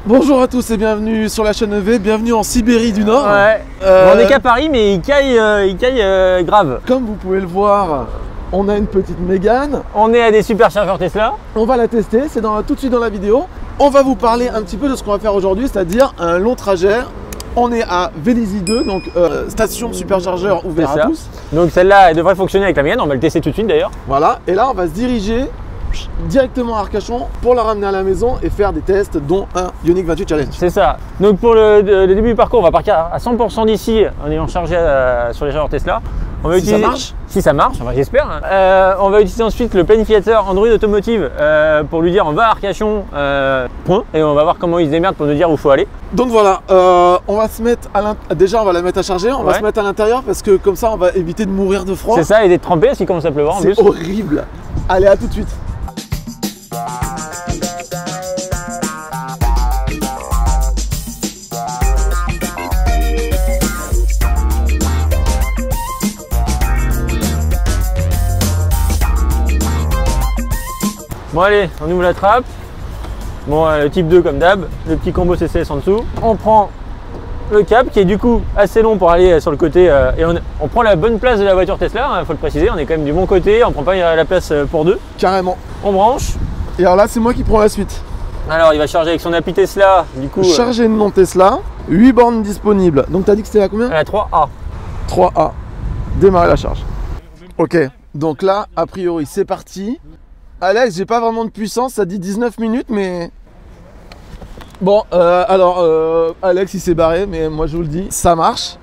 Bonjour à tous et bienvenue sur la chaîne EV, bienvenue en Sibérie du Nord. Ouais. On est qu'à Paris mais il caille grave. Comme vous pouvez le voir, on a une petite Mégane. On est à des superchargeurs Tesla. On va la tester, c'est tout de suite dans la vidéo. On va vous parler un petit peu de ce qu'on va faire aujourd'hui, c'est-à-dire un long trajet. On est à Vélizy 2, donc station superchargeur ouvert à tous. Donc celle-là, elle devrait fonctionner avec la mienne, on va le tester tout de suite d'ailleurs. Voilà, et là on va se diriger directement à Arcachon pour la ramener à la maison et faire des tests, dont un Ioniq 28 Challenge. C'est ça. Donc pour le début du parcours, on va partir à 100% d'ici en ayant chargé sur les chargeurs Tesla. On va utiliser, ça marche. Si ça marche, enfin, j'espère. On va utiliser ensuite le planificateur Android Automotive pour lui dire on va à Arcachon, point. Et on va voir comment il se démerde pour nous dire où il faut aller. Donc voilà, on va se mettre déjà on va la mettre à charger, on va se mettre à l'intérieur parce que comme ça on va éviter de mourir de froid. C'est ça, et d'être trempé parce qu'il commence à pleuvoir en plus. C'est horrible. Allez, à tout de suite. Bon allez, on ouvre la trappe. Bon, le type 2 comme d'hab, le petit combo CCS en dessous. On prend le câble qui est du coup assez long pour aller sur le côté et on prend la bonne place de la voiture Tesla, il faut le préciser, on est quand même du bon côté, on prend pas la place pour deux. Carrément. On branche. Et alors là c'est moi qui prends la suite. Alors il va charger avec son appli Tesla, du coup. Charger de mon Tesla, 8 bornes disponibles. Donc tu as dit que c'était à combien? À la 3A. 3A. Démarrer la charge. Ok, donc là a priori c'est parti. Alex, j'ai pas vraiment de puissance, ça dit 19 minutes, mais... Bon, Alex, il s'est barré, mais moi, je vous le dis, ça marche.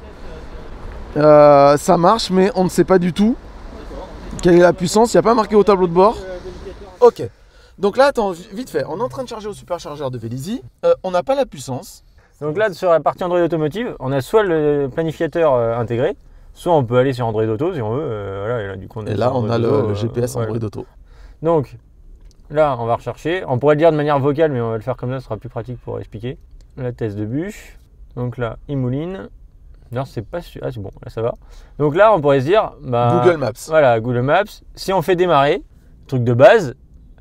Ça marche, mais on ne sait pas du tout quelle est la puissance. Il n'y a pas marqué au tableau de bord. Ok. Donc là, attends, vite fait, on est en train de charger au superchargeur de Vélizy. On n'a pas la puissance. Donc là, sur la partie Android Automotive, on a soit le planificateur intégré, soit on peut aller sur Android Auto si on veut. Voilà, et là, du coup, on a le GPS Android Auto. Donc là, on va rechercher. On pourrait le dire de manière vocale, mais on va le faire comme ça, ce sera plus pratique pour expliquer. La test de bûche. Donc là, il mouline. Non, c'est pas sûr. Ah, c'est bon, là ça va. Donc là, on pourrait se dire Google Maps. Voilà, Google Maps. Si on fait démarrer, truc de base,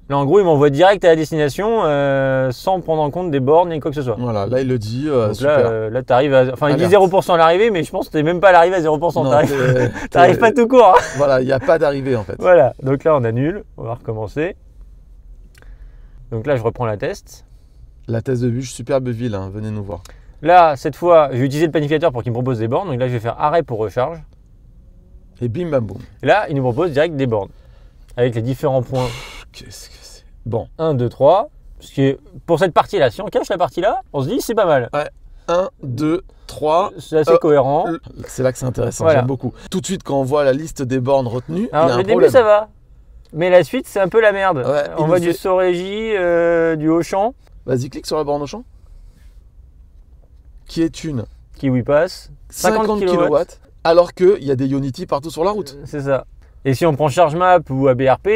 là en gros, il m'envoie direct à la destination sans prendre en compte des bornes et quoi que ce soit. Voilà, là il le dit. Donc super. là tu arrives à. Enfin, il dit 0% à l'arrivée, mais je pense que tu n'es même pas à l'arrivée à 0%. Tu n'arrives pas tout court. Hein. Voilà, il n'y a pas d'arrivée en fait. Voilà, donc là on annule. On va recommencer. Donc là, je reprends la test. La test de bûche, superbe ville, hein, venez nous voir. Là, cette fois, je vais utiliser le planificateur pour qu'il me propose des bornes. Donc là, je vais faire arrêt pour recharge. Et bim bam boum. Et là, il nous propose direct des bornes. Avec les différents points. Qu'est-ce que c'est? Bon. 1, 2, 3. Ce qui est, pour cette partie-là, si on cache la partie-là, on se dit c'est pas mal. Ouais. 1, 2, 3. C'est assez cohérent. C'est là que c'est intéressant, voilà. J'aime beaucoup. Tout de suite, quand on voit la liste des bornes retenues, alors, il y a le un début, problème. ça va. Mais la suite, c'est un peu la merde. Ouais, on voit du Sorégie, du Auchan. Vas-y, clique sur la borne Auchan. Qui est une Kiwi Pass. 50 kW. Alors qu'il y a des Ionity partout sur la route. C'est ça. Et si on prend ChargeMap ou ABRP,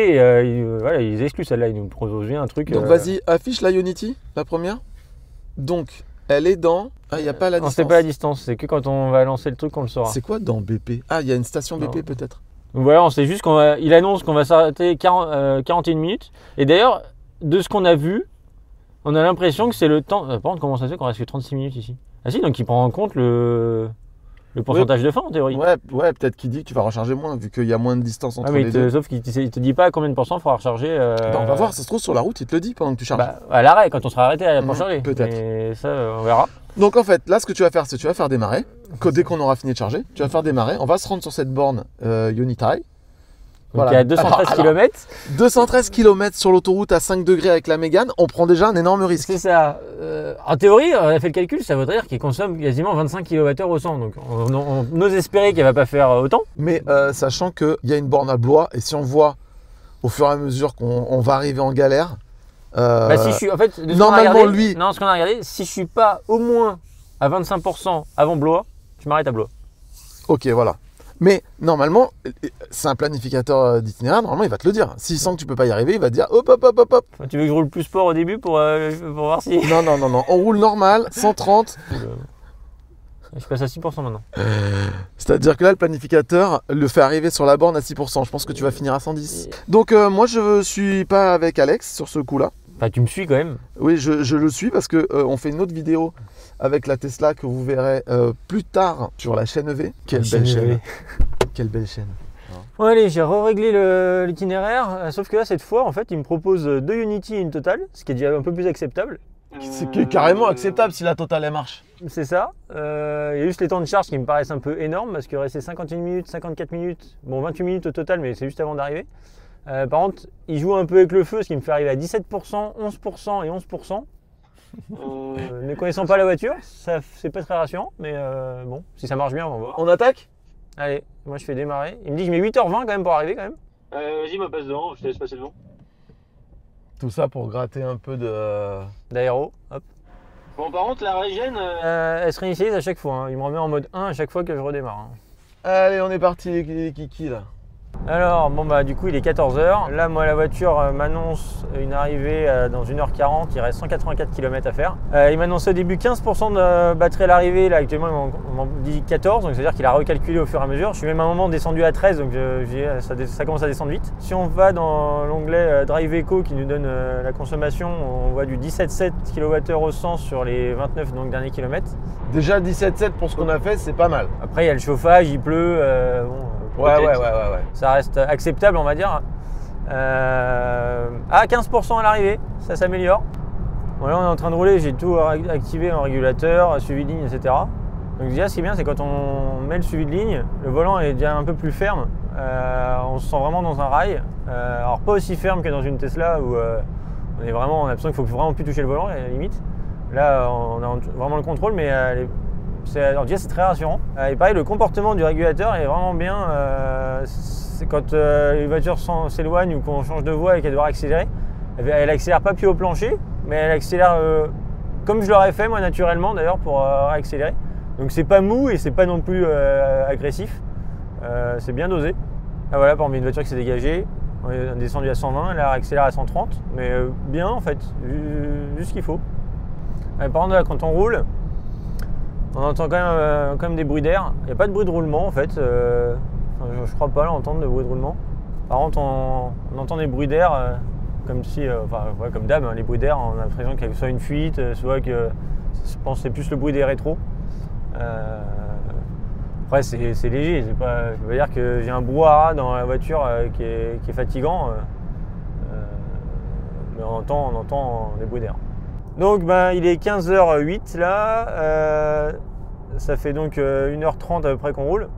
voilà, ils excluent celle-là. Ils nous proposent un truc. Donc vas-y, affiche la Ionity, la première. Donc, elle est dans... Ah, il n'y a pas la distance. Non, c'est pas la distance. C'est que quand on va lancer le truc qu'on le saura. C'est quoi dans BP? Ah, il y a une station BP peut-être. Donc voilà, on sait juste qu'il annonce qu'on va s'arrêter 41 minutes. Et d'ailleurs, de ce qu'on a vu, on a l'impression que c'est le temps... par contre, comment ça se fait qu'on reste que 36 minutes ici? Ah si, donc il prend en compte le pourcentage de fin en théorie. Ouais, peut-être qu'il dit que tu vas recharger moins vu qu'il y a moins de distance entre les deux. Sauf qu'il te dit pas à combien de pourcents il faudra recharger. On va voir, ça se trouve sur la route, il te le dit pendant que tu charges. Bah, à l'arrêt, quand on sera arrêté pour charger. Peut-être. Et ça, on verra. Donc en fait, là ce que tu vas faire, c'est que tu vas faire démarrer. Dès qu'on aura fini de charger, tu vas faire démarrer. On va se rendre sur cette borne Ionity. Donc il y a 213 km. 213 km sur l'autoroute à 5 degrés avec la Mégane, on prend déjà un énorme risque. C'est ça. En théorie, on a fait le calcul, ça voudrait dire qu'il consomme quasiment 25 kWh au 100. Donc on ose espérer qu'elle ne va pas faire autant. Mais sachant qu'il y a une borne à Blois, et si on voit au fur et à mesure qu'on va arriver en galère... si je suis, en fait, normalement lui... Non, ce qu'on a regardé, si je suis pas au moins à 25% avant Blois, je m'arrête à Blois. Ok, voilà. Mais normalement, c'est un planificateur d'itinéraire, normalement il va te le dire. S'il sent que tu peux pas y arriver, il va te dire hop. Tu veux que je roule plus sport au début pour voir si... Non, on roule normal, 130. Je passe à 6% maintenant. C'est-à-dire que là, le planificateur le fait arriver sur la borne à 6%. Je pense que tu vas finir à 110. Donc moi, je suis pas avec Alex sur ce coup-là. Enfin, tu me suis quand même. Oui, je le suis parce que on fait une autre vidéo avec la Tesla que vous verrez plus tard sur la chaîne EV. Quelle belle chaîne. Quelle belle chaîne. Bon allez, j'ai réglé l'itinéraire, sauf que là cette fois en fait il me propose 2 Unity et une Total, ce qui est déjà un peu plus acceptable. C'est carrément acceptable si la Total elle marche. C'est ça. Il y a juste les temps de charge qui me paraissent un peu énormes parce que rester 51 minutes, 54 minutes, bon 28 minutes au total mais c'est juste avant d'arriver. Par contre, il joue un peu avec le feu, ce qui me fait arriver à 17%, 11% et 11%. Ne connaissant pas la voiture, c'est pas très rassurant, mais bon, si ça marche bien, on va voir. On attaque? Allez, moi je fais démarrer. Il me dit que je mets 8h20 quand même pour arriver quand même. Vas-y, moi passe devant, je te laisse passer devant. Tout ça pour gratter un peu D'aéro, hop. Bon, par contre, la régène. Elle se réinitialise à chaque fois, hein. Il me remet en mode 1 à chaque fois que je redémarre. Hein. Allez, on est parti les kikis là. Alors, bon bah du coup il est 14h. Là moi la voiture m'annonce une arrivée dans 1h40, il reste 184 km à faire. Il m'annonçait au début 15% de batterie à l'arrivée, là actuellement il m'en dit 14, donc c'est à dire qu'il a recalculé au fur et à mesure. Je suis même à un moment descendu à 13, donc ça commence à descendre vite. Si on va dans l'onglet Drive Eco qui nous donne la consommation, on voit du 17,7 kWh au 100 sur les 29 donc, derniers kilomètres. Déjà 17,7 pour ce qu'on a fait, c'est pas mal. Après il y a le chauffage, il pleut, bon, Ouais. ça reste acceptable on va dire. 15% à l'arrivée, ça s'améliore. Bon, là on est en train de rouler, j'ai tout activé en régulateur, suivi de ligne, etc. Donc déjà ce qui est bien c'est quand on met le suivi de ligne, le volant est déjà un peu plus ferme, on se sent vraiment dans un rail. Alors pas aussi ferme que dans une Tesla où on a l'impression qu'il faut vraiment plus toucher le volant à la limite. Là on a vraiment le contrôle mais en tout cas c'est très rassurant. Et pareil le comportement du régulateur est vraiment bien. C'est quand les voitures s'éloignent ou qu'on change de voie et qu'elle doit accélérer, elle accélère pas pied au plancher, mais elle accélère comme je l'aurais fait moi naturellement d'ailleurs pour accélérer. Donc c'est pas mou et c'est pas non plus agressif. C'est bien dosé. Là voilà, par exemple, une voiture qui s'est dégagée, on est descendu à 120, elle accélère à 130, mais bien en fait, juste ce qu'il faut. Par contre là, quand on roule, on entend quand même des bruits d'air. Il n'y a pas de bruit de roulement en fait. Je crois pas l'entendre de bruit de roulement. Par contre, on entend des bruits d'air comme si, comme d'hab, hein, les bruits d'air, on a l'impression qu'il y a soit une fuite, soit que je pense que c'est plus le bruit des rétros. Après, c'est léger. Je veux dire que j'ai un brouhaha dans la voiture qui est fatigant, mais on entend des bruits d'air. Donc il est 15h08 là, ça fait donc 1h30 à peu près qu'on roule.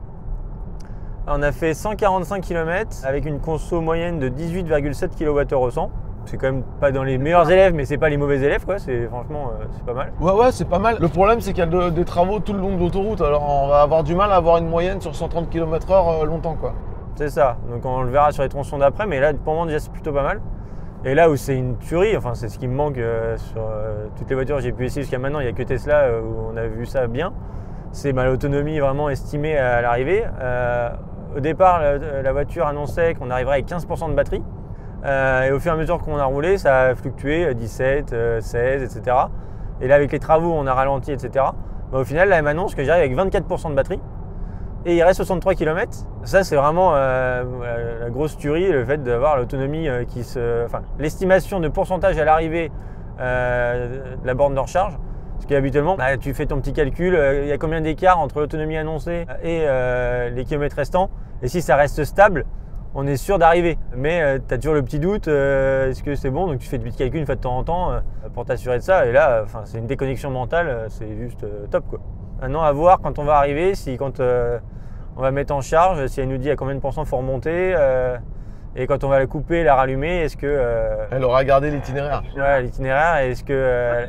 On a fait 145 km avec une conso moyenne de 18,7 kWh au 100. C'est quand même pas dans les meilleurs élèves mais c'est pas les mauvais élèves quoi, franchement c'est pas mal. Ouais c'est pas mal. Le problème c'est qu'il y a des travaux tout le long de l'autoroute, alors on va avoir du mal à avoir une moyenne sur 130 km/h longtemps quoi. C'est ça, donc on le verra sur les tronçons d'après mais là pour le moment déjà c'est plutôt pas mal. Et là où c'est une tuerie, enfin c'est ce qui me manque sur toutes les voitures que j'ai pu essayer jusqu'à maintenant, il n'y a que Tesla où on a vu ça bien, c'est l'autonomie vraiment estimée à l'arrivée. Au départ, la voiture annonçait qu'on arriverait avec 15% de batterie et au fur et à mesure qu'on a roulé, ça a fluctué 17, 16, etc. Et là avec les travaux, on a ralenti, etc. Au final, là, elle m'annonce que j'arrive avec 24% de batterie. Et il reste 63 km. Ça, c'est vraiment la grosse tuerie, le fait d'avoir l'autonomie l'estimation de pourcentage à l'arrivée de la borne de recharge. Parce qu'habituellement, tu fais ton petit calcul, il y a combien d'écart entre l'autonomie annoncée et les kilomètres restants. Et si ça reste stable, on est sûr d'arriver. Mais tu as toujours le petit doute, est-ce que c'est bon? Donc tu fais des petits calculs une fois de temps en temps pour t'assurer de ça. Et là, c'est une déconnexion mentale, c'est juste top quoi. Maintenant, à voir quand on va arriver, quand on va mettre en charge, si elle nous dit à combien de pourcents il faut remonter, et quand on va la couper, la rallumer, est-ce que... Elle aura gardé l'itinéraire. Ouais, l'itinéraire, est-ce que...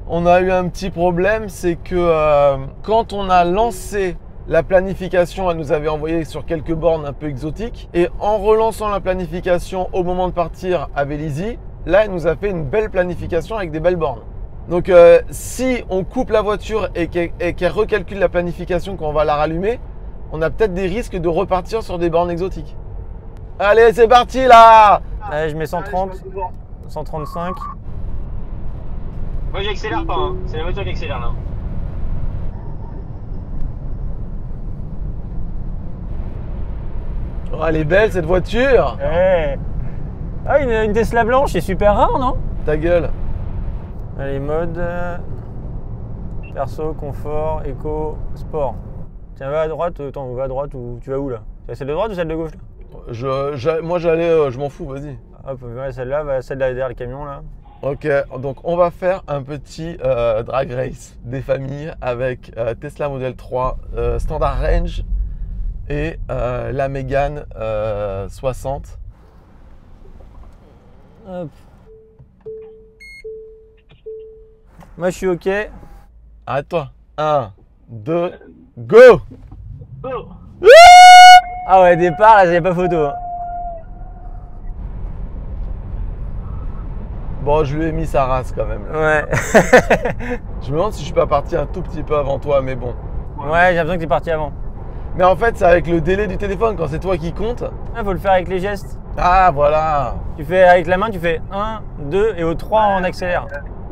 On a eu un petit problème, c'est que quand on a lancé la planification, elle nous avait envoyé sur quelques bornes un peu exotiques, et en relançant la planification au moment de partir à Vélizy, là, elle nous a fait une belle planification avec des belles bornes. Donc si on coupe la voiture et qu'elle recalcule la planification quand on va la rallumer, on a peut-être des risques de repartir sur des bornes exotiques. Allez, c'est parti là! Allez, je mets 130, 135. Moi j'accélère pas, hein. C'est la voiture qui accélère là. Oh, elle est belle cette voiture! Hey. Ah, une Tesla blanche, c'est super rare, non? Ta gueule. Allez, mode perso, confort, éco, sport. Tiens, va à droite, attends, va à droite ou tu vas où là? C'est celle de droite ou celle de gauche là? Moi j'allais, je m'en fous, vas-y. Hop, ouais, celle-là, va celle derrière le camion là. Ok, donc on va faire un petit drag race des familles avec Tesla Model 3 Standard Range et la Mégane 60. Hop. Moi je suis ok. Arrête-toi. 1, 2, go! Oh. Ah ouais, départ, là j'avais pas photo. Hein. Bon, je lui ai mis sa race quand même. Ouais. Je me demande si je suis pas parti un tout petit peu avant toi, mais bon. Ouais, j'ai l'impression que t'es parti avant. Mais en fait, c'est avec le délai du téléphone, quand c'est toi qui compte. Ah, faut le faire avec les gestes. Ah, voilà. Tu fais avec la main, tu fais 1, 2 et au 3 on accélère.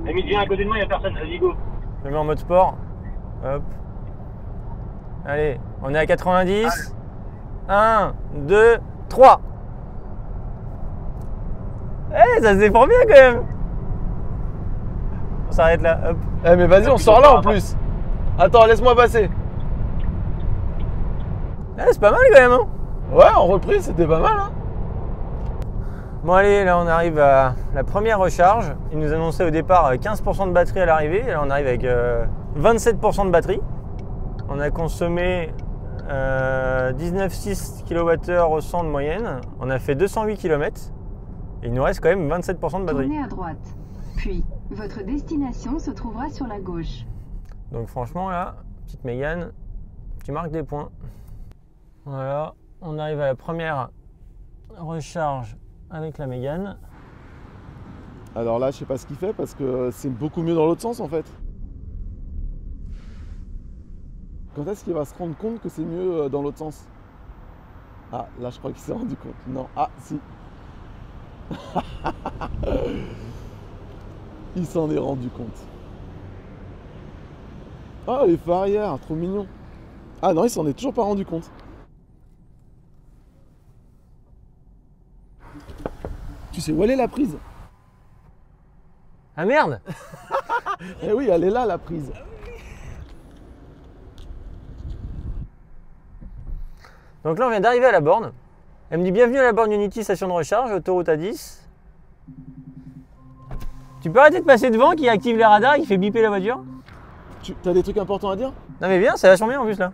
Amy, viens à côté de moi, il n'y a personne. Vas-y, go. Je me mets en mode sport. Hop. Allez, on est à 90. 1, 2, 3. Eh, ça se défend bien quand même. On s'arrête là, hop. Eh, mais vas-y, on sort là en plus. Attends, laisse-moi passer. Ah, c'est pas mal quand même, hein. Ouais, en reprise, c'était pas mal, hein. Bon allez, là on arrive à la première recharge. Il nous annonçait au départ 15% de batterie à l'arrivée. Là on arrive avec 27% de batterie. On a consommé 19,6 kWh au 100 de moyenne. On a fait 208 km. Et il nous reste quand même 27% de batterie. Tournez à droite. Puis, votre destination se trouvera sur la gauche. Donc franchement là, petite Mégane, tu marques des points. Voilà, on arrive à la première recharge avec la Mégane. Alors là, je sais pas ce qu'il fait parce que c'est beaucoup mieux dans l'autre sens en fait. Quand est-ce qu'il va se rendre compte que c'est mieux dans l'autre sens? Ah, là, je crois qu'il s'est rendu compte. Non, ah, si. Il s'en est rendu compte. Ah, les phares arrière, trop mignon. Ah non, il s'en est toujours pas rendu compte. Tu sais où elle est la prise? Ah merde! Eh oui, elle est là la prise. Donc là on vient d'arriver à la borne. Elle me dit bienvenue à la borne Unity station de recharge, autoroute A10. Tu peux arrêter de passer devant qui active les radars et qui fait biper la voiture? Tu as des trucs importants à dire? Non mais viens, c'est vachement bien en plus là.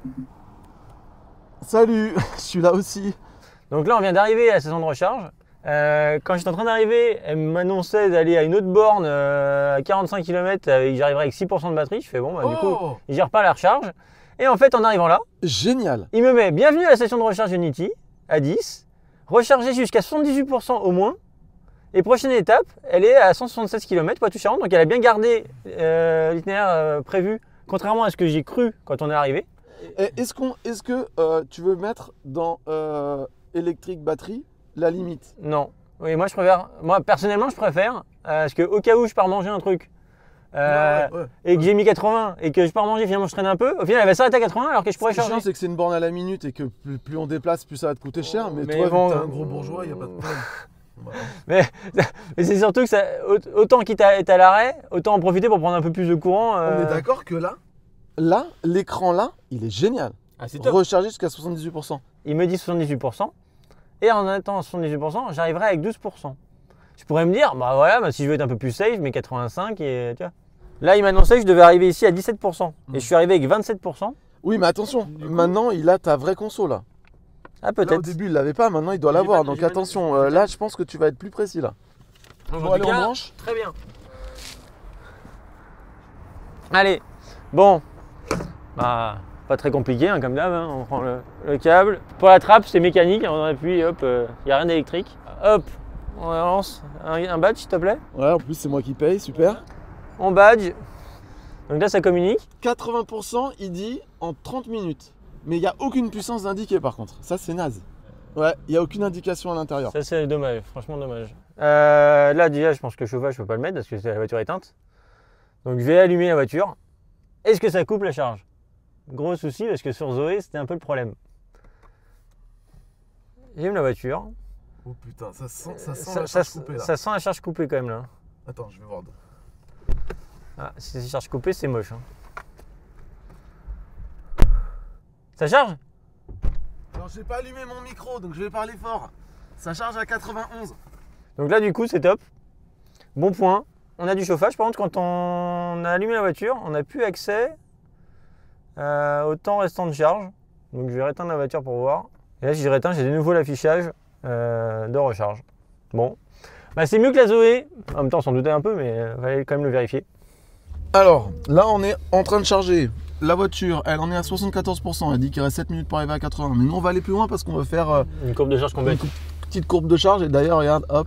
Salut, je suis là aussi. Donc là on vient d'arriver à la station de recharge. Quand j'étais en train d'arriver, elle m'annonçait d'aller à une autre borne à 45 km et j'arriverai avec 6% de batterie. Je fais bon, bah, du coup, il gère pas la recharge. Et en fait, en arrivant là, génial. Il me met bienvenue à la station de recharge Unity à 10, recharger jusqu'à 78% au moins. Et prochaine étape, elle est à 176 km Poitou-Charentes. Donc elle a bien gardé l'itinéraire prévu, contrairement à ce que j'ai cru quand on est arrivé. Est-ce que tu veux mettre dans électrique batterie la limite? Non. Oui, moi je préfère. Moi personnellement, je préfère parce que au cas où je pars manger un truc et que j'ai mis 80 et que je pars manger, finalement je traîne un peu. Au final, elle va s'arrêter à 80 alors que je pourrais charger. charger. C'est que c'est une borne à la minute et que plus on déplace, plus ça va te coûter cher. Mais toi, bon, t'es un gros bourgeois, il n'y a pas de problème. Voilà. Mais c'est surtout que ça, autant quitte à être à l'arrêt, autant en profiter pour prendre un peu plus de courant. On est d'accord que là, l'écran là, il est génial. Ah, c'est top. Recharger jusqu'à 78%. Il me dit 78%. Et en attendant 78%, j'arriverai avec 12%. Je pourrais me dire, bah voilà, bah, si je veux être un peu plus safe, je mets 85 et tu vois. Là, il m'annonçait que je devais arriver ici à 17%. Et je suis arrivé avec 27%. Oui, mais attention, maintenant il a ta vraie conso là. Ah, peut-être. Au début, il l'avait pas, maintenant il doit l'avoir. Donc attention, là, je pense que tu vas être plus précis là. Bon, allez, on branche. Très bien. Allez, bon. Bah, pas très compliqué, hein, comme d'hab. Hein. On prend le câble. Pour la trappe, c'est mécanique. On appuie, hop, il n'y a rien d'électrique. Hop, on lance un badge, s'il te plaît. Ouais, en plus, c'est moi qui paye, super. On badge. Donc là, ça communique. 80%, il dit en 30 minutes. Mais il n'y a aucune puissance indiquée par contre. Ça, c'est naze. Ouais, il n'y a aucune indication à l'intérieur. Ça, c'est dommage, franchement dommage. Là, déjà, je pense que le chauffage, je ne peux pas le mettre parce que la voiture est éteinte. Donc, je vais allumer la voiture. Est-ce que ça coupe la charge? Gros souci parce que sur Zoé, c'était un peu le problème. J'allume la voiture. Oh putain, ça sent la Ça charge coupée là. sent la charge coupée quand même là. Attends, je vais voir. Ah, si c'est charge coupée, c'est moche. Hein. Ça charge? Alors j'ai pas allumé mon micro, donc je vais parler fort. Ça charge à 91. Donc là, du coup, c'est top. Bon point. On a du chauffage. Par contre, quand on a allumé la voiture, on n'a plus accès au temps restant de charge. Donc je vais rééteindre la voiture pour voir. Et là, si je rééteins, j'ai de nouveau l'affichage de recharge. Bon. Bah, c'est mieux que la Zoé. En même temps, on s'en doutait un peu, mais il fallait quand même le vérifier. Alors, là on est en train de charger. La voiture, elle en est à 74%. Elle dit qu'il reste 7 minutes pour arriver à 80. Mais nous, on va aller plus loin parce qu'on va faire Une courbe de charge complète. une petite courbe de charge. Et d'ailleurs, regarde, hop,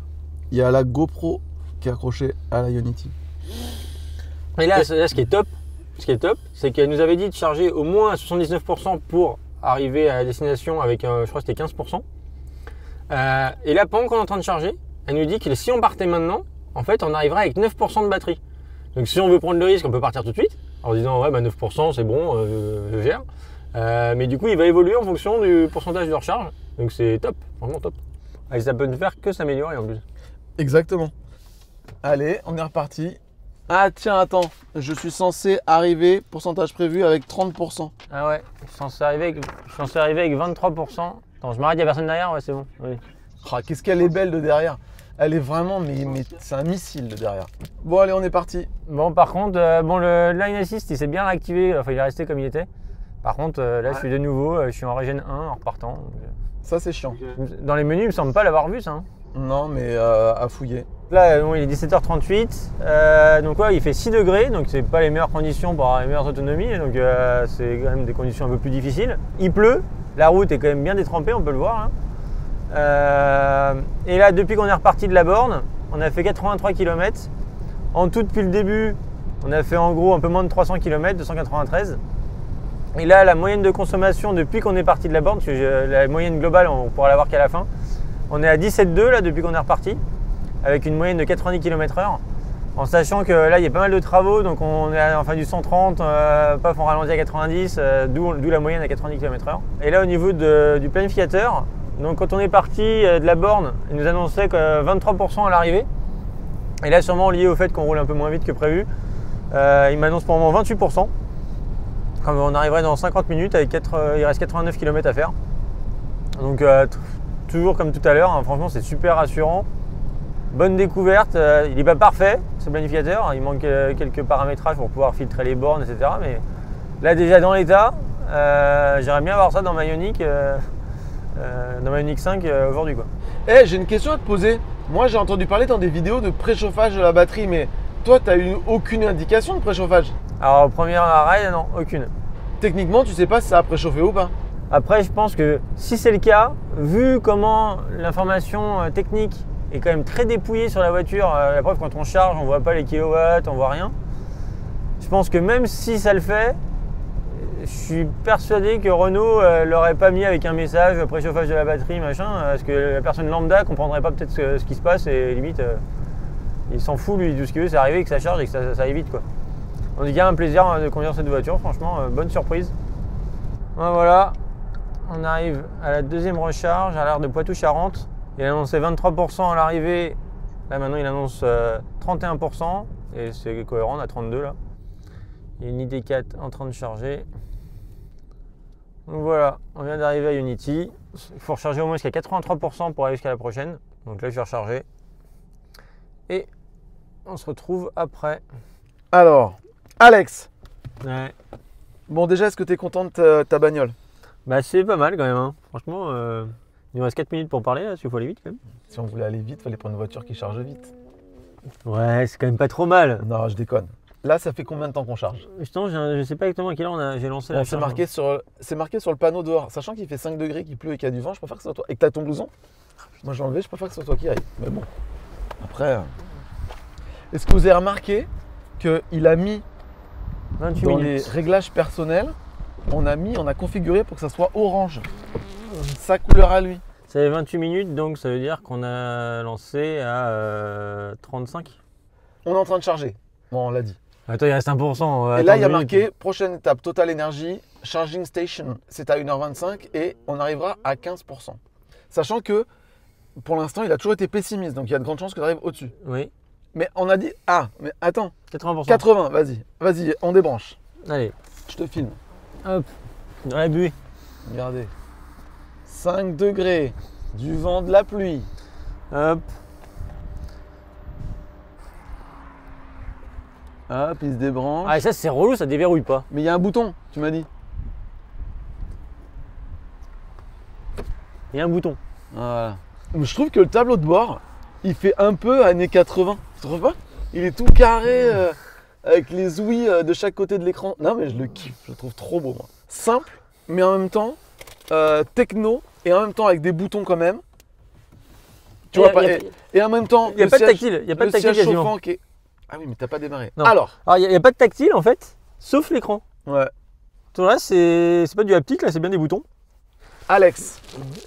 il y a la GoPro qui est accrochée à la Ionity. Et là, ce qui est top, c'est qu'elle nous avait dit de charger au moins à 79% pour arriver à la destination avec, je crois que c'était 15%. Et là, pendant qu'on est en train de charger, elle nous dit que si on partait maintenant, en fait, on arriverait avec 9% de batterie. Donc si on veut prendre le risque, on peut partir tout de suite, en disant ouais, bah 9% c'est bon, je gère. Mais du coup, il va évoluer en fonction du pourcentage de recharge. Donc c'est top, vraiment top. Et ça peut ne faire que s'améliorer en plus. Exactement. Allez, on est reparti. Ah tiens, attends, je suis censé arriver, pourcentage prévu, avec 30%. Ah ouais, je suis censé arriver avec 23%. Attends, je m'arrête, il n'y a personne derrière, ouais c'est bon. Oui. Ah, qu'est-ce qu'elle est belle de derrière. Elle est vraiment, mais c'est un missile de derrière. Bon allez, on est parti. Bon par contre, bon, le line assist il s'est bien réactivé, enfin il est resté comme il était. Par contre là je suis de nouveau, je suis en régène 1 en repartant. Donc, Ça c'est chiant. dans les menus il me semble pas l'avoir vu ça. Hein. Non, mais à fouiller. Là bon, il est 17h38, donc ouais, il fait 6 degrés, donc c'est pas les meilleures conditions pour avoir les meilleures autonomies, donc c'est quand même des conditions un peu plus difficiles. Il pleut, la route est quand même bien détrempée, on peut le voir. Hein. Et là, depuis qu'on est reparti de la borne, on a fait 83 km. En tout, depuis le début, on a fait en gros un peu moins de 300 km, 293. Et là, la moyenne de consommation depuis qu'on est parti de la borne, parce que la moyenne globale, on pourra la voir qu'à la fin, on est à 17,2 là depuis qu'on est reparti, avec une moyenne de 90 km/h. En sachant que là, il y a pas mal de travaux, donc on est à du 130, paf, on ralentit à 90, d'où la moyenne à 90 km/h. Et là, au niveau du planificateur, donc quand on est parti de la borne, il nous annonçait que 23% à l'arrivée. Et là, sûrement lié au fait qu'on roule un peu moins vite que prévu, il m'annonce pour le moment 28%. Comme on arriverait dans 50 minutes, il reste 89 km à faire. Donc toujours comme tout à l'heure, hein, franchement c'est super rassurant. Bonne découverte, il n'est pas parfait ce planificateur, il manque quelques paramétrages pour pouvoir filtrer les bornes, etc. Mais là déjà dans l'état, j'aimerais bien avoir ça dans ma Ioniq. Dans ma Ioniq 5 aujourd'hui quoi. Eh, j'ai une question à te poser. Moi, j'ai entendu parler dans des vidéos de préchauffage de la batterie, mais toi, tu n'as eu aucune indication de préchauffage. Alors au premier arrêt, non, aucune. Techniquement, tu sais pas si ça a préchauffé ou pas. Après, je pense que si c'est le cas, vu comment l'information technique est quand même très dépouillée sur la voiture, la preuve quand on charge, on voit pas les kilowatts, on voit rien. Je pense que même si ça le fait, je suis persuadé que Renault l'aurait pas mis avec un message préchauffage de la batterie, machin, parce que la personne lambda comprendrait pas peut-être ce qui se passe et limite il s'en fout lui, tout ce qu'il veut c'est arriver que ça charge et que ça aille vite quoi. En tout cas un plaisir de conduire cette voiture, franchement bonne surprise. Voilà, on arrive à la deuxième recharge à l'heure de Poitou-Charentes. Il annonçait 23% à l'arrivée, là maintenant il annonce 31% et c'est cohérent, on a 32 là. Il y a une ID4 en train de charger. Donc voilà, on vient d'arriver à Unity. Il faut recharger au moins jusqu'à 83% pour aller jusqu'à la prochaine. Donc là, je vais recharger. Et on se retrouve après. Alors, Alex. Ouais. Bon, déjà, est-ce que tu es content de ta bagnole? Bah, c'est pas mal quand même. Hein. Franchement, il nous reste 4 minutes pour parler là, s'il faut aller vite quand même. Si on voulait aller vite, il fallait prendre une voiture qui charge vite. Ouais, c'est quand même pas trop mal. Non, je déconne. Là, ça fait combien de temps qu'on charge? Justement, je sais pas exactement à quelle heure j'ai lancé la C'est charge. marqué sur le panneau dehors. Sachant qu'il fait 5 degrés, qu'il pleut et qu'il y a du vent, je préfère que ce soit toi. Et que tu as ton blouson. Moi, je l'ai enlevé, je préfère que ce soit toi qui aille. Mais bon, après. Est-ce que vous avez remarqué qu'il a mis 28 dans minutes. les réglages personnels, on a configuré pour que ça soit orange. Sa couleur à lui. Ça fait 28 minutes, donc ça veut dire qu'on a lancé à 35. On est en train de charger. Bon, on l'a dit. Attends, il reste 1%. Et là, il y a marqué prochaine étape, Total Energy, Charging Station. C'est à 1h25 et on arrivera à 15%. Sachant que pour l'instant, il a toujours été pessimiste, donc il y a de grandes chances que tu arrives au-dessus. Oui, Mais on a dit, ah, mais attends, 80%. 80, vas-y, on débranche. Allez, Je te filme. hop, dans la buée. Regardez. 5 degrés, du vent, de la pluie. Hop, Hop, il se débranche. ah, et ça c'est relou, ça déverrouille pas. Mais il y a un bouton, tu m'as dit. Il y a un bouton. Voilà. Mais je trouve que le tableau de bord, il fait un peu années 80. Tu trouves pas? Il est tout carré avec les ouïes de chaque côté de l'écran. Non, mais je le kiffe, je le trouve trop beau. Moi. Simple, mais en même temps techno et en même temps avec des boutons quand même. Tu vois pas? Et en même temps, Il n'y a pas de tactile. Il y a pas de le tactile siège quasiment. chauffant qui est. Ah oui, mais t'as pas démarré. Non. Alors, il n'y a pas de tactile en fait, sauf l'écran. ouais. Tout le reste, c'est pas du haptique, là, c'est bien des boutons. Alex,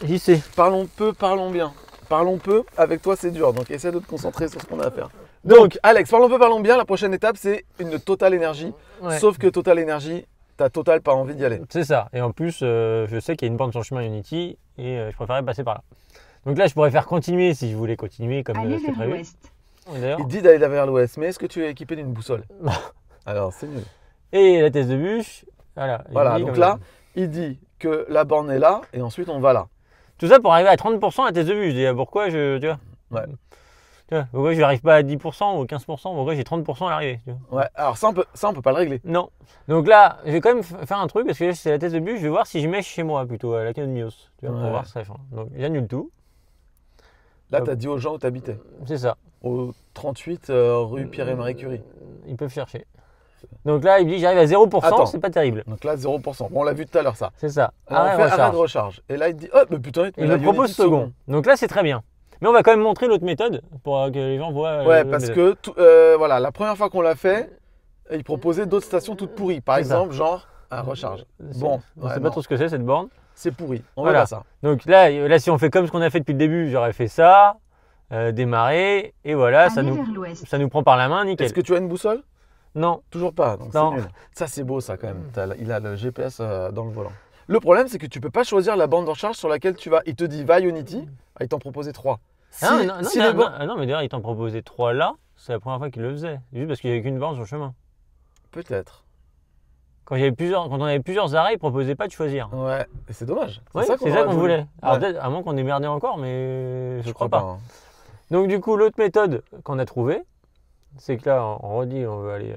J'y sais. parlons peu, parlons bien. Parlons peu, avec toi c'est dur, donc essaie de te concentrer sur ce qu'on a à faire. Donc, Alex, parlons peu, parlons bien. La prochaine étape, c'est une Total Energy. Ouais. Sauf que Total Energy, t'as Total pas envie d'y aller. C'est ça. Et en plus, je sais qu'il y a une borne sur le chemin Unity et je préférais passer par là. Donc là, je pourrais faire continuer si je voulais continuer comme Allez c'était vers prévu. l'ouest. D'ailleurs. Il dit d'aller vers l'ouest, mais est-ce que tu es équipé d'une boussole? Alors, c'est nul. Et la test de bûche. Voilà. Voilà, Unity, donc comme là, il dit que la borne est là et ensuite on va là. tout ça pour arriver à 30% à la test de bûche. Je dis pourquoi je. Tu vois, Ouais. tu vois, pourquoi je n'arrive pas à 10% ou 15%? Pourquoi j'ai 30% à l'arrivée? Tu vois. Ouais, alors ça on peut pas le régler. Non. Donc là, je vais quand même faire un truc parce que là, c'est la test de bûche. Je vais voir si je mets chez moi plutôt à la canne de Mios. Tu vois, Ouais. pour voir si ça change. Donc j'annule tout. Là, t'as dit aux gens où t'habitais. C'est ça. Au 38 rue Pierre et Marie Curie. Ils peuvent chercher. Donc là, il me dit que j'arrive à 0%, Attends. c'est pas terrible. Donc là, 0%. Bon, on l'a vu tout à l'heure ça. C'est ça. Alors, on fait recharge. arrêt de recharge. Et là, il te dit, oh, mais putain, Il me propose second. Donc là, c'est très bien. Mais on va quand même montrer l'autre méthode pour que les gens voient. Ouais, l'autre parce méthode. que voilà, la première fois qu'on l'a fait, il proposait d'autres stations toutes pourries. Par C'est ça. exemple, genre, un recharge. Bon, on ouais, sait non, pas trop ce que c'est cette borne. c'est pourri. On Voilà. veut pas ça. Donc là, si on fait comme ce qu'on a fait depuis le début, j'aurais fait ça, démarrer, et voilà, Allez vers l'ouest. ça nous prend par la main, nickel. Est-ce que tu as une boussole? Non. Toujours pas, donc c'est Non. nul. Ça, c'est beau, ça, quand même. Il a le GPS dans le volant. Le problème, c'est que tu peux pas choisir la bande de recharge sur laquelle tu vas. Il te dit, va Unity. Ah, il t'en proposait 3. Si, Ah, non, si non, les non, bornes- non, mais d'ailleurs, ils t'en proposaient 3 là, c'est la première fois qu'ils le faisaient. Juste parce qu'il n'y avait qu'une borne sur le chemin. Peut-être. Quand on avait plusieurs arrêts, ils ne proposaient pas de choisir. Ouais, et c'est dommage. Oui, c'est ça aurait qu'on voulu. voulait. Alors Ouais. peut-être, à moins qu'on ait merdé encore, mais je crois pas. hein. Donc du coup, l'autre méthode qu'on a trouvée, c'est que là, on redit, on veut aller.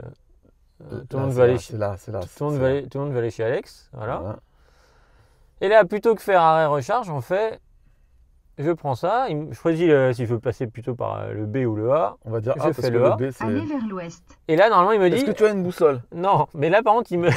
Tout le monde veut aller chez. C'est là, c'est là. Tout le monde veut aller chez Alex, voilà. Voilà. Et là, plutôt que faire arrêt recharge, on fait. Je prends ça, je choisis si je veux passer plutôt par le B ou le A. On va dire Je A parce fais que le A. B, c'est... Allez vers l'ouest. Et là, normalement, il me Est-ce dit. que tu as une boussole? Non, mais là, par contre, il me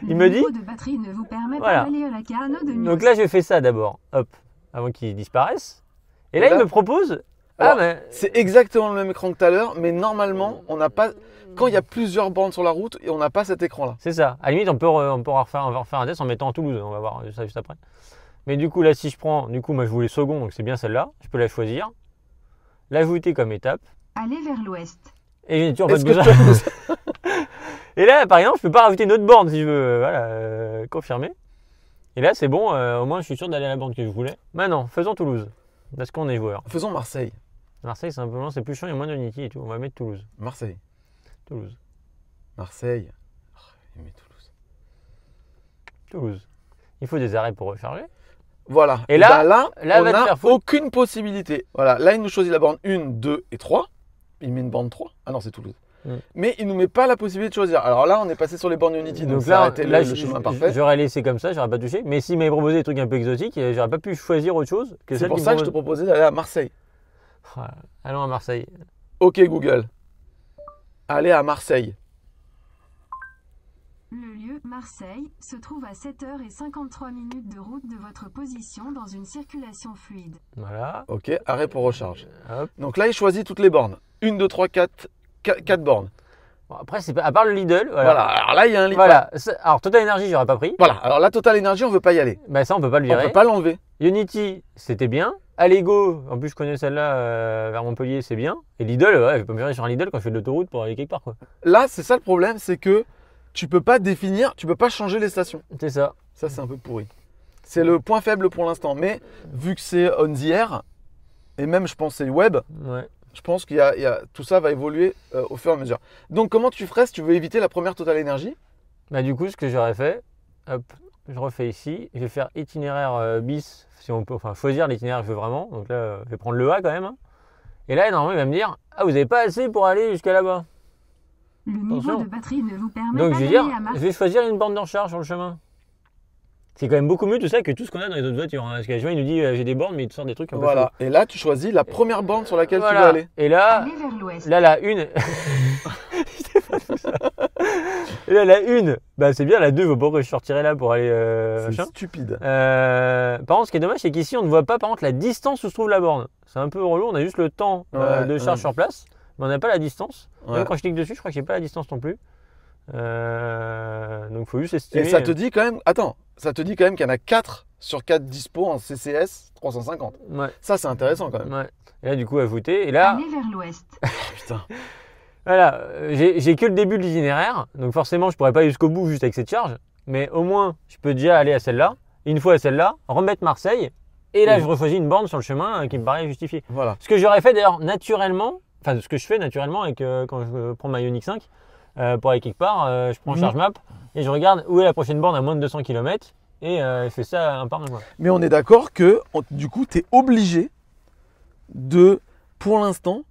Le me dit. niveau de batterie ne vous permet Voilà. pas d'aller à la Carano de Mios. Donc là, je fais ça d'abord, hop, avant qu'il disparaisse. Et là, Et là- il me propose. Alors, mais. C'est exactement le même écran que tout à l'heure, mais normalement, on n'a pas... Quand il y a plusieurs bornes sur la route, on n'a pas cet écran-là. C'est ça. À la limite, on va refaire un test en mettant en Toulouse. On va voir ça juste après. Mais du coup, là, si je prends, moi, je voulais second, donc c'est bien celle-là. Je peux la choisir, l'ajouter comme étape. Allez vers l'ouest. Et j'ai toujours pas Est-ce de que besoin. tu as une boussole? Et là, par exemple, je peux pas rajouter une autre borne si je veux. Voilà, confirmer. Et là, c'est bon. Au moins, je suis sûr d'aller à la borne que je voulais. Maintenant, faisons Toulouse. Parce qu'on est joueur. Faisons Marseille. Marseille, simplement, c'est plus chiant, il y a moins d'unity et tout. On va mettre Toulouse. Marseille. Toulouse. Marseille. Oh, il met Toulouse. Toulouse. Il faut des arrêts pour recharger. Voilà. Et là, ben là, là, on va te n'a faire foutre. aucune possibilité. Voilà, là, il nous choisit la borne 1, 2 et 3. Il met une borne 3. Ah non, c'est Toulouse. Mais il ne nous met pas la possibilité de choisir. Alors là, on est passé sur les bornes Unity, donc ça a été le chemin parfait. J'aurais laissé comme ça, j'aurais pas touché. Mais s'il m'avait proposé des trucs un peu exotiques, j'aurais pas pu choisir autre chose que C'est celle pour qui ça me que je te propose. proposais d'aller à Marseille. Voilà. Allons à Marseille. Ok Google. Allez à Marseille. Le lieu, Marseille, se trouve à 7h53 de route de votre position dans une circulation fluide. Voilà. Ok, arrêt pour recharge. Hop. Donc là, il choisit toutes les bornes. 1, 2, 3, 4 bornes. Bon, après, c'est pas, à part le Lidl. Voilà, Voilà. alors là, il y a un lit. Voilà. Alors, Total Energy, j'aurais pas pris. Voilà, alors la Total Energy, on veut pas y aller. Bah, ça, on peut pas le On virer. peut pas l'enlever. Unity, c'était bien. Allego, en plus, je connais celle-là vers Montpellier, c'est bien. Et Lidl, ouais, je peux me virer sur un Lidl quand je fais de l'autoroute pour aller quelque part, quoi. Là, c'est ça le problème, c'est que tu peux pas définir, tu peux pas changer les stations. C'est ça. Ça, c'est un peu pourri. C'est le point faible pour l'instant. Mais vu que c'est on the air, et même je pense c'est le web, Ouais. je pense tout ça va évoluer au fur et à mesure. Donc comment tu ferais si tu veux éviter la première Total Energy? Bah, du coup, ce que j'aurais fait, hop, je refais ici. Je vais faire itinéraire bis, si on peut, enfin choisir l'itinéraire que je veux vraiment. Donc là, je vais prendre le A quand même, hein. Et là, normalement, il va me dire, ah, vous n'avez pas assez pour aller jusqu'à là-bas. Le niveau Attention. de batterie ne vous permet Donc pas je vais d'aller dire, à Marseille. je vais choisir une borne de recharge sur le chemin. C'est quand même beaucoup mieux tout ça que tout ce qu'on a dans les autres voitures, hein. Parce que il nous dit, j'ai des bornes, mais il te sort des trucs un peu Voilà. Et là, tu choisis la première borne sur laquelle Voilà. tu veux aller. Et là, Allez vers l'ouest. là, la une. C'était pas tout ça. Et là, la une, bah c'est bien, la 2, faut pas que je sortirais là pour aller C'est machin. stupide. Par contre, ce qui est dommage, c'est qu'ici, on ne voit pas par contre la distance où se trouve la borne. C'est un peu relou, on a juste le temps Ouais, de charge ouais. sur place, mais on n'a pas la distance. Ouais. Même quand je clique dessus, je crois que j'ai pas la distance non plus. Donc, il faut juste estimer. Et ça te dit quand même, attends, ça te dit quand même qu'il y en a 4 sur 4 dispo en CCS 350. Ouais, Ça, c'est intéressant quand même. ouais. Et là, du coup, ajouter. Et là, Allez vers l'ouest. Putain. voilà, j'ai que le début de l'itinéraire, donc forcément, je pourrais pas aller jusqu'au bout juste avec cette charge, mais au moins, je peux déjà aller à celle-là, une fois à celle-là, remettre Marseille, et là, Oui. je rechoisis une borne sur le chemin qui me paraît justifiée. Voilà. Ce que j'aurais fait d'ailleurs naturellement, enfin ce que je fais naturellement avec, quand je prends ma Ioniq 5 pour aller quelque part, je prends Charge Map et je regarde où est la prochaine borne à moins de 200 km et je fais ça un par un. Quoi. Mais on est d'accord que, du coup, tu es obligé de, pour l'instant,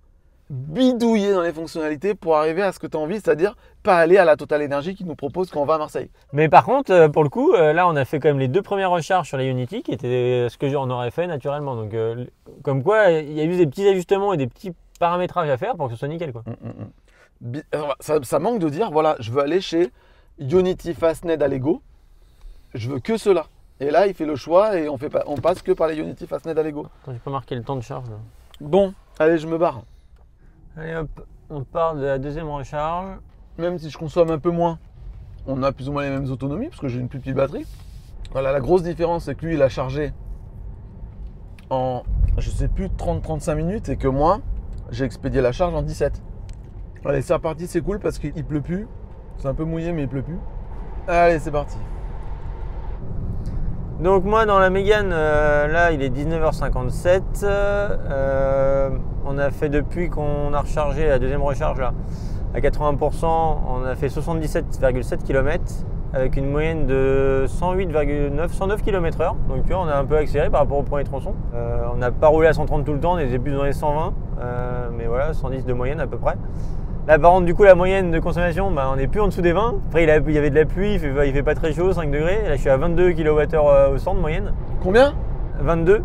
bidouiller dans les fonctionnalités pour arriver à ce que tu as envie, c'est-à-dire pas aller à la Total Energy qui nous propose quand on va à Marseille. Mais par contre, pour le coup, là on a fait quand même les 2 premières recharges sur la Ionity qui étaient ce que on aurait fait naturellement. Donc comme quoi, il y a eu des petits ajustements et des petits paramétrages à faire pour que ce soit nickel. Quoi. Alors, ça manque de dire, voilà, je veux aller chez Ionity Fastned Allego, je veux que cela. Et là, il fait le choix et on passe que par les Ionity Fastned Allego. Attends, j'ai pas marqué le temps de charge. Là. Bon, allez, je me barre. Allez hop, on part de la deuxième recharge. Même si je consomme un peu moins, on a plus ou moins les mêmes autonomies parce que j'ai une plus petite batterie. Voilà, la grosse différence, c'est que lui, il a chargé en, je sais plus, 30-35 minutes et que moi, j'ai expédié la charge en 17. Allez, c'est reparti, c'est cool parce qu'il pleut plus. C'est un peu mouillé, mais il pleut plus. Allez, c'est parti. Donc moi dans la Mégane, là il est 19h57, on a fait depuis qu'on a rechargé la deuxième recharge là à 80%, on a fait 77,7 km avec une moyenne de 108,9 km/h. Donc tu vois on a un peu accéléré par rapport au premier tronçon. On n'a pas roulé à 130 tout le temps, on était plus dans les 120, mais voilà 110 de moyenne à peu près. Là par contre du coup la moyenne de consommation, bah, on n'est plus en dessous des 20. Après il y avait de la pluie, il fait pas très chaud, 5 degrés. Là je suis à 22 kWh au 100 de moyenne. Combien? 22.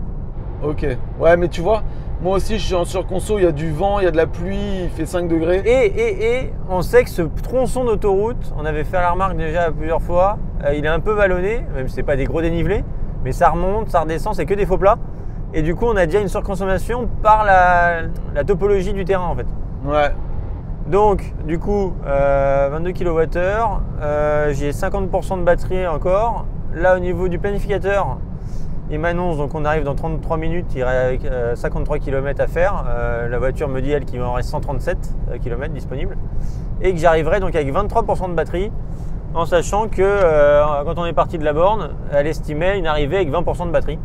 Ok. Ouais, mais tu vois, moi aussi je suis en surconso, il y a du vent, il y a de la pluie, il fait 5 degrés. Et on sait que ce tronçon d'autoroute, on avait fait la remarque déjà plusieurs fois, il est un peu vallonné, même si c'est pas des gros dénivelés, mais ça remonte, ça redescend, c'est que des faux plats. Et du coup on a déjà une surconsommation par la topologie du terrain en fait. Ouais. Donc, du coup, 22 kWh, j'ai 50% de batterie encore. Là, au niveau du planificateur, il m'annonce, donc on arrive dans 33 minutes, il reste avec 53 km à faire. La voiture me dit, elle, qu'il m'en reste 137 km disponibles. Et que j'arriverai donc avec 23% de batterie, en sachant que quand on est parti de la borne, elle estimait une arrivée avec 20% de batterie.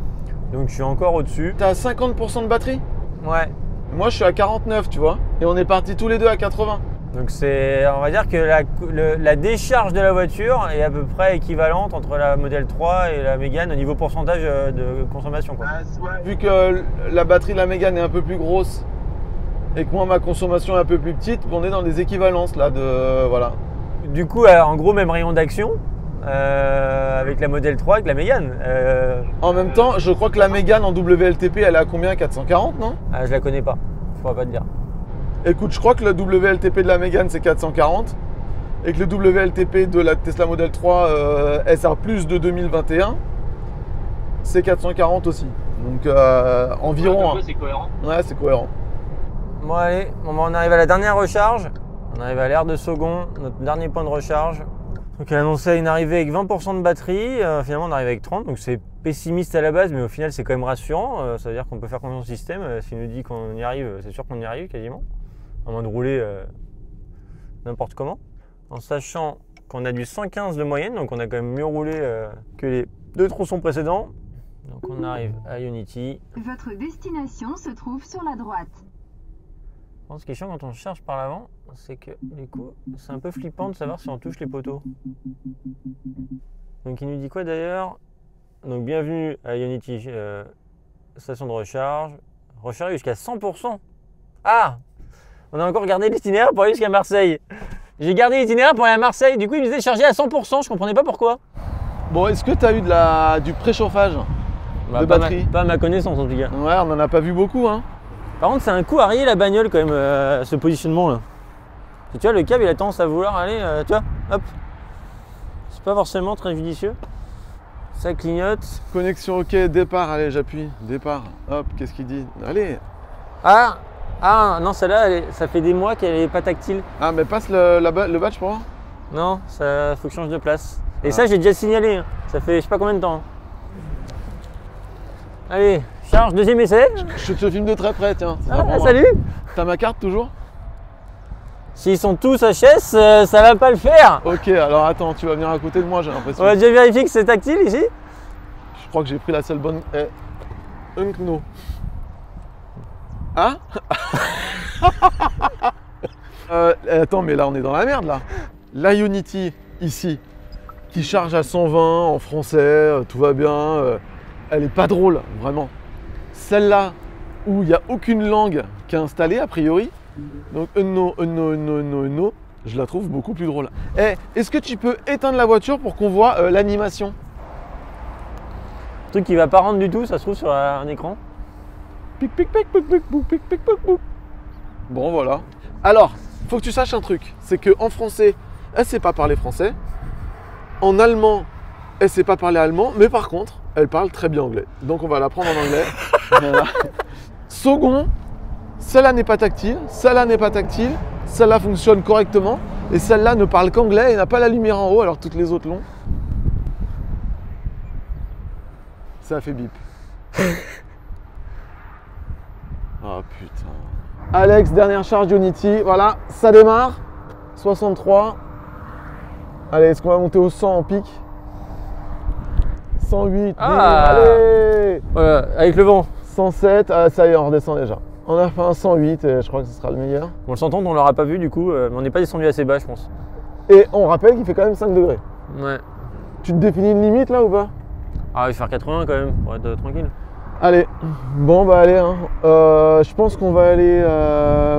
Donc, je suis encore au-dessus. T'as 50% de batterie? Ouais. Moi je suis à 49, tu vois. Et on est partis tous les deux à 80. Donc on va dire que la décharge de la voiture est à peu près équivalente entre la Model 3 et la Mégane au niveau pourcentage de consommation. Quoi. Vu que la batterie de la Mégane est un peu plus grosse et que moi ma consommation est un peu plus petite, on est dans des équivalences là de voilà. Du coup, en gros, même rayon d'action avec la Model 3 avec la Mégane. En même temps, je crois que la Mégane en WLTP elle est à combien? 440, non? Je la connais pas, je pourrais pas te dire. Écoute, je crois que le WLTP de la Mégane c'est 440 et que le WLTP de la Tesla Model 3 SR Plus de 2021 c'est 440 aussi. Donc environ. Ouais, c'est cohérent. Ouais, c'est cohérent. Bon allez, on arrive à la dernière recharge. On arrive à l'aire de Saugon, notre dernier point de recharge. Donc elle annonçait une arrivée avec 20% de batterie, finalement on arrive avec 30, donc c'est pessimiste à la base, mais au final c'est quand même rassurant, ça veut dire qu'on peut faire confiance au système, s'il nous dit qu'on y arrive, c'est sûr qu'on y arrive quasiment, à moins de rouler n'importe comment, en sachant qu'on a du 115 de moyenne, donc on a quand même mieux roulé que les 2 tronçons précédents, Donc on arrive à Unity. Votre destination se trouve sur la droite. Bon, ce qui est chiant quand on charge par l'avant, c'est que du coup, c'est un peu flippant de savoir si on touche les poteaux. Donc il nous dit quoi d'ailleurs? Donc bienvenue à Unity, station de recharge. Recharger jusqu'à 100%. Ah! On a encore gardé l'itinéraire pour aller jusqu'à Marseille. J'ai gardé l'itinéraire pour aller à Marseille, du coup il me disait charger à 100%, je comprenais pas pourquoi. Bon, est-ce que tu as eu du préchauffage de batterie? Pas à ma connaissance en tout cas. Ouais, on en a pas vu beaucoup, hein. Par contre, c'est un coup à rayer la bagnole quand même, ce positionnement là. Tu vois, le câble il a tendance à vouloir aller, tu vois, hop. C'est pas forcément très judicieux. Ça clignote. Connexion OK, départ, allez, j'appuie. Départ, hop, qu'est-ce qu'il dit? Allez. Ah non, celle-là, ça fait des mois qu'elle est pas tactile. Ah, mais passe le badge pour moi. Non, ça faut que je change de place. Et ça, j'ai déjà signalé. Hein. Ça fait je sais pas combien de temps. Allez, charge, deuxième essai. Je te filme de très près, tiens. Salut. T'as ma carte toujours? S'ils sont tous HS, ça va pas le faire. Ok, alors attends, tu vas venir à côté de moi, j'ai l'impression. On va déjà vérifier que c'est tactile ici. Je crois que j'ai pris la seule bonne. Unkno. Hein? Attends, mais là on est dans la merde là. La Unity ici, qui charge à 120 en français, tout va bien. Elle est pas drôle, vraiment. Celle-là, où il n'y a aucune langue qui est installée a priori. Donc Unkno, je la trouve beaucoup plus drôle. Est-ce que tu peux éteindre la voiture pour qu'on voit l'animation? Truc qui va pas rendre du tout, ça se trouve sur un écran. Pic, pic, pic, pic, pic, pic, pic, pic, pic. Bon, voilà. Alors, faut que tu saches un truc. C'est qu'en français, elle sait pas parler français. En allemand, elle sait pas parler allemand. Mais par contre, elle parle très bien anglais. Donc, on va l'apprendre en anglais. Voilà. Second, celle-là n'est pas tactile. Celle-là n'est pas tactile. Celle-là fonctionne correctement. Et celle-là ne parle qu'anglais et n'a pas la lumière en haut, alors toutes les autres l'ont. Ça a fait bip. Oh putain. Alex, dernière charge Unity. Voilà, ça démarre. 63. Allez, est-ce qu'on va monter au 100 en pic? 108. Allez. Voilà, avec le vent. 107. Ah, ça y est, on redescend déjà. On a fait un 108 et je crois que ce sera le meilleur. On le s'entend, on l'aura pas vu du coup, mais on n'est pas descendu assez bas, je pense. Et on rappelle qu'il fait quand même 5 degrés. Ouais. Tu te définis une limite là ou pas? Ah, il va faire 80 quand même, pour être tranquille. Allez, bon bah allez, hein. Je pense qu'on va aller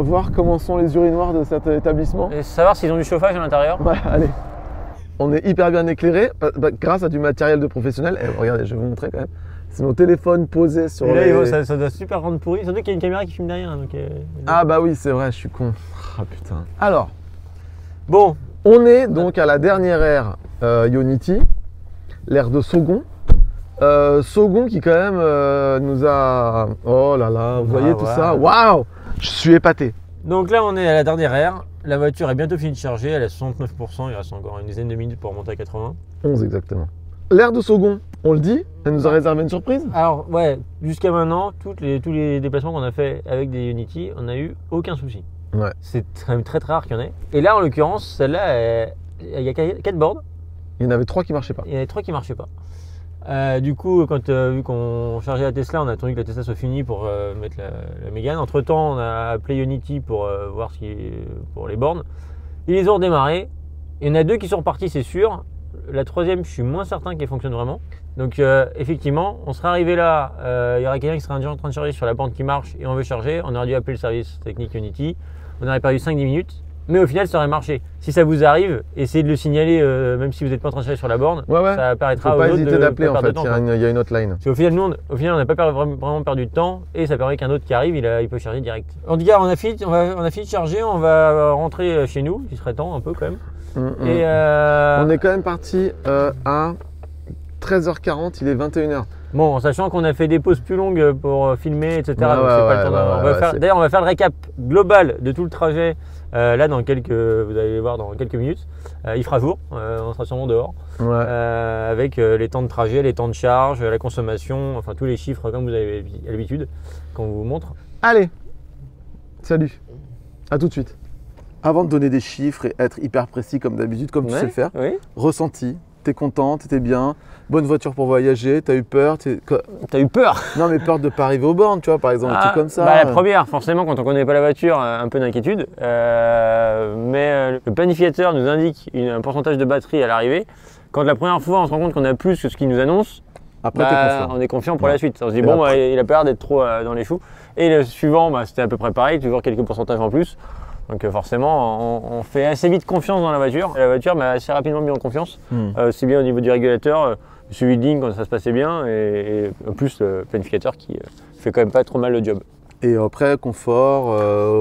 voir comment sont les urinoirs de cet établissement. Et savoir s'ils ont du chauffage à l'intérieur. Ouais, allez. On est hyper bien éclairé grâce à du matériel de professionnel. Et regardez, je vais vous montrer quand même. C'est nos téléphones posés sur et là, les... ça doit super rendre pourri. Surtout qu'il y a une caméra qui filme derrière. Donc, Ah bah oui, c'est vrai, je suis con. Ah putain. Alors, bon, on est donc à la dernière ère Unity, l'ère de Sogon. Sogon qui quand même nous a... Oh là là, vous voyez tout ça? Waouh! Je suis épaté. Donc là, on est à la dernière ère. La voiture est bientôt finie de charger. Elle est à 69%. Il reste encore une dizaine de minutes pour remonter à 80. 11 exactement. L'ère de Sogon, on le dit, elle nous a réservé une surprise? Alors, ouais, jusqu'à maintenant, tous les déplacements qu'on a fait avec des Unity, on n'a eu aucun souci. Ouais. C'est quand même très rare qu'il y en ait. Et là, en l'occurrence, celle-là, il y a 4 boards. Il y en avait 3 qui marchaient pas. Il y en avait 3 qui marchaient pas. Du coup, vu qu'on chargeait la Tesla, on a attendu que la Tesla soit finie pour mettre la Mégane. Entre temps, on a appelé Unity pour voir pour les bornes. Ils les ont redémarrés. Il y en a 2 qui sont repartis, c'est sûr. La troisième, je suis moins certain qu'elle fonctionne vraiment. Donc, effectivement, on serait arrivé là. Il y aurait quelqu'un qui serait déjà en train de charger sur la borne qui marche et on veut charger. On aurait dû appeler le service technique Unity. On aurait perdu 5-10 minutes. Mais au final, ça aurait marché. Si ça vous arrive, essayez de le signaler, même si vous n'êtes pas en train de charger sur la borne. Ouais. Ça permettra aux autres de hésiter d'appeler en fait. Il y a une hotline. Parce qu'au final, on n'a pas vraiment perdu de temps et ça permet qu'un autre qui arrive, il peut charger direct. En tout cas, on a fini de charger, on va rentrer chez nous. Il serait temps un peu quand même. Et on est quand même parti à 13h40, il est 21h. Bon, en sachant qu'on a fait des pauses plus longues pour filmer, etc. Donc c'est pas le temps. D'ailleurs, on va faire le récap global de tout le trajet. Là, vous allez voir dans quelques minutes. Il fera jour, on sera sûrement dehors. Ouais. Avec les temps de trajet, les temps de charge, la consommation, enfin tous les chiffres comme vous avez l'habitude qu'on vous montre. Allez, salut, à tout de suite. Avant de donner des chiffres et être hyper précis comme d'habitude, comme tu sais le faire, oui. ressenti, t'es content, t'étais bien, bonne voiture pour voyager, t'as eu peur, T'as eu peur? non mais peur de pas arriver aux bornes, tu vois, par exemple, un truc comme ça. Bah, la première, forcément, quand on connaît pas la voiture, un peu d'inquiétude. Mais le planificateur nous indique un pourcentage de batterie à l'arrivée. Quand la première fois, on se rend compte qu'on a plus que ce qu'il nous annonce, Après, t'es confiant. on est confiant pour Ouais. la suite. On se dit, Et bon, après- il a pas l'air d'être trop dans les choux. Et le suivant, c'était à peu près pareil, toujours quelques pourcentages en plus. Donc forcément, on fait assez vite confiance dans la voiture. Et la voiture m'a assez rapidement mis en confiance. C'est bien au niveau du régulateur, le suivi de ligne quand ça se passait bien. Et en plus, le planificateur qui fait quand même pas trop mal le job. Et après, confort,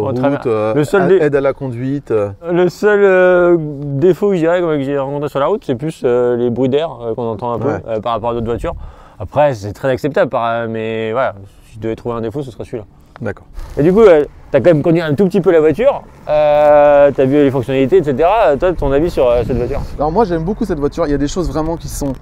route, Le seul aide à la conduite. Le seul défaut que je dirais que j'ai rencontré sur la route, c'est plus les bruits d'air qu'on entend un peu Ouais. par rapport à d'autres voitures. Après, c'est très acceptable, mais voilà, si je devais trouver un défaut, ce serait celui-là. D'accord. Et du coup, tu as quand même conduit un tout petit peu la voiture, tu as vu les fonctionnalités, etc. Toi, ton avis sur cette voiture? Alors moi, j'aime beaucoup cette voiture. Il y a des choses vraiment qui sont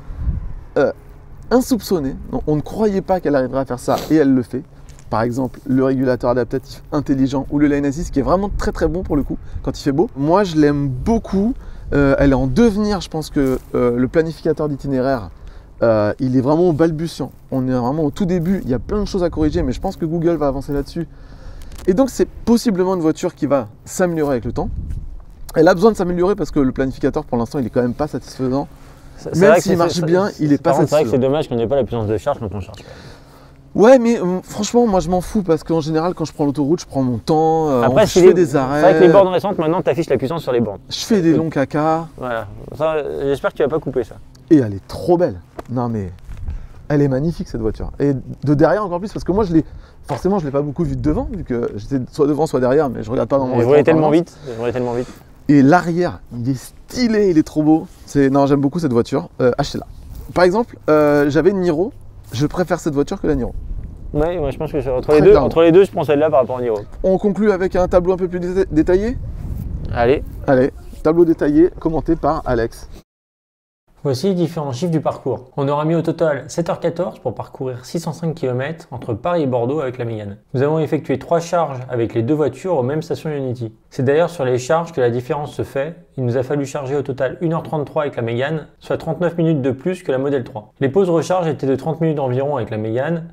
insoupçonnées. On ne croyait pas qu'elle arriverait à faire ça et elle le fait. Par exemple, le régulateur adaptatif intelligent ou le lane assist qui est vraiment très très bon pour le coup quand il fait beau. Moi, je l'aime beaucoup. Elle est en devenir. Je pense que le planificateur d'itinéraire, il est vraiment balbutiant. On est vraiment au tout début. Il y a plein de choses à corriger, mais je pense que Google va avancer là-dessus. Et donc, c'est possiblement une voiture qui va s'améliorer avec le temps. Elle a besoin de s'améliorer parce que le planificateur, pour l'instant, il est quand même pas satisfaisant. Même s'il marche bien, il est pas Par contre, c'est vrai que satisfaisant. c'est dommage qu'on n'ait pas la puissance de charge quand on charge. Ouais, mais franchement, moi je m'en fous parce qu'en général, quand je prends l'autoroute, je prends mon temps, Après, je fais des c'est vrai arrêts, que les bornes récentes, maintenant, tu affiches la puissance sur les bornes. je fais des longs caca Voilà. Ça, j'espère que tu vas pas couper ça. et elle est trop belle. Non, mais elle est magnifique cette voiture. Et de derrière encore plus parce que moi, forcément, je l'ai pas beaucoup vue de devant vu que j'étais soit devant, soit derrière, mais je regarde pas dans mon Je écran voulais en tellement permanence. vite. Je voulais tellement vite. Et l'arrière, il est stylé, il est trop beau. Non, j'aime beaucoup cette voiture. Achetez-la. Par exemple, j'avais une Niro. Je préfère cette voiture que la Niro. Ouais, moi je pense que Très clairement. entre les deux, je prends celle-là par rapport à Niro. On conclut avec un tableau un peu plus détaillé. Allez. Allez, tableau détaillé commenté par Alex. Voici les différents chiffres du parcours. On aura mis au total 7h14 pour parcourir 605 km entre Paris et Bordeaux avec la Mégane. Nous avons effectué 3 charges avec les deux voitures aux mêmes stations Unity. C'est d'ailleurs sur les charges que la différence se fait. Il nous a fallu charger au total 1h33 avec la Mégane, soit 39 minutes de plus que la Model 3. Les pauses recharge étaient de 30 minutes environ avec la Mégane,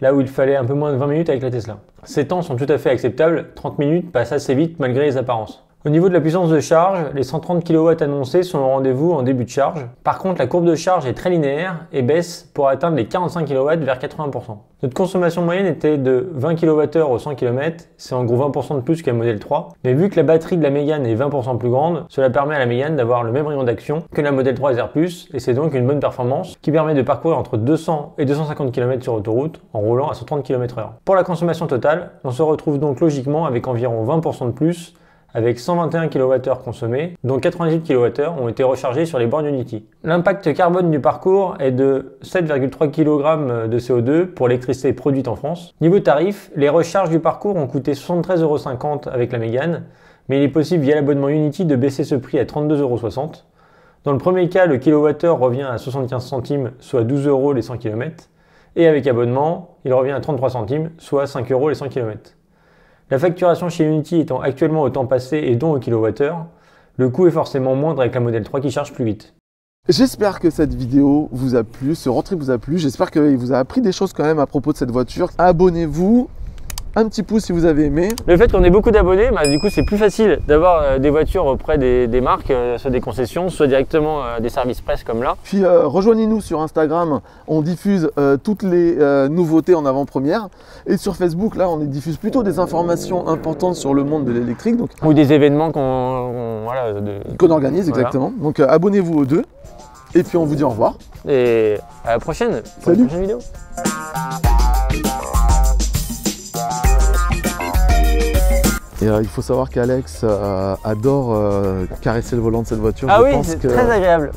là où il fallait un peu moins de 20 minutes avec la Tesla. Ces temps sont tout à fait acceptables, 30 minutes passent assez vite malgré les apparences. Au niveau de la puissance de charge, les 130 kW annoncés sont au rendez-vous en début de charge. Par contre, la courbe de charge est très linéaire et baisse pour atteindre les 45 kW vers 80%. Notre consommation moyenne était de 20 kWh au 100 km, c'est en gros 20% de plus qu'un Model 3. Mais vu que la batterie de la Mégane est 20% plus grande, cela permet à la Mégane d'avoir le même rayon d'action que la Model 3 SR+, et c'est donc une bonne performance qui permet de parcourir entre 200 et 250 km sur autoroute en roulant à 130 km/h. Pour la consommation totale, on se retrouve donc logiquement avec environ 20% de plus, avec 121 kWh consommés, dont 98 kWh ont été rechargés sur les bornes Unity. L'impact carbone du parcours est de 7,3 kg de CO2 pour l'électricité produite en France. Niveau tarif, les recharges du parcours ont coûté 73,50 € avec la Mégane, mais il est possible via l'abonnement Unity de baisser ce prix à 32,60 €. Dans le premier cas, le kilowattheure revient à 75 centimes, soit 12 € les 100 km, et avec abonnement, il revient à 33 centimes, soit 5 € les 100 km. La facturation chez Unity étant actuellement au temps passé et donc au kilowattheure, le coût est forcément moindre avec la Model 3 qui charge plus vite. J'espère que cette vidéo vous a plu, ce road trip vous a plu. J'espère qu'il vous a appris des choses quand même à propos de cette voiture. Abonnez-vous, un petit pouce si vous avez aimé. Le fait qu'on ait beaucoup d'abonnés, du coup c'est plus facile d'avoir des voitures auprès des marques, soit des concessions, soit directement des services presse comme là. Puis rejoignez-nous sur Instagram, on diffuse toutes les nouveautés en avant-première. Et sur Facebook, là, on diffuse plutôt des informations importantes sur le monde de l'électrique. Ou des événements qu'on organise, exactement. Voilà. Donc abonnez-vous aux deux. Et puis on vous dit au revoir. Et à la prochaine pour Salut. une prochaine vidéo. Et il faut savoir qu'Alex adore caresser le volant de cette voiture. Ah Je oui, pense c'est que... très agréable.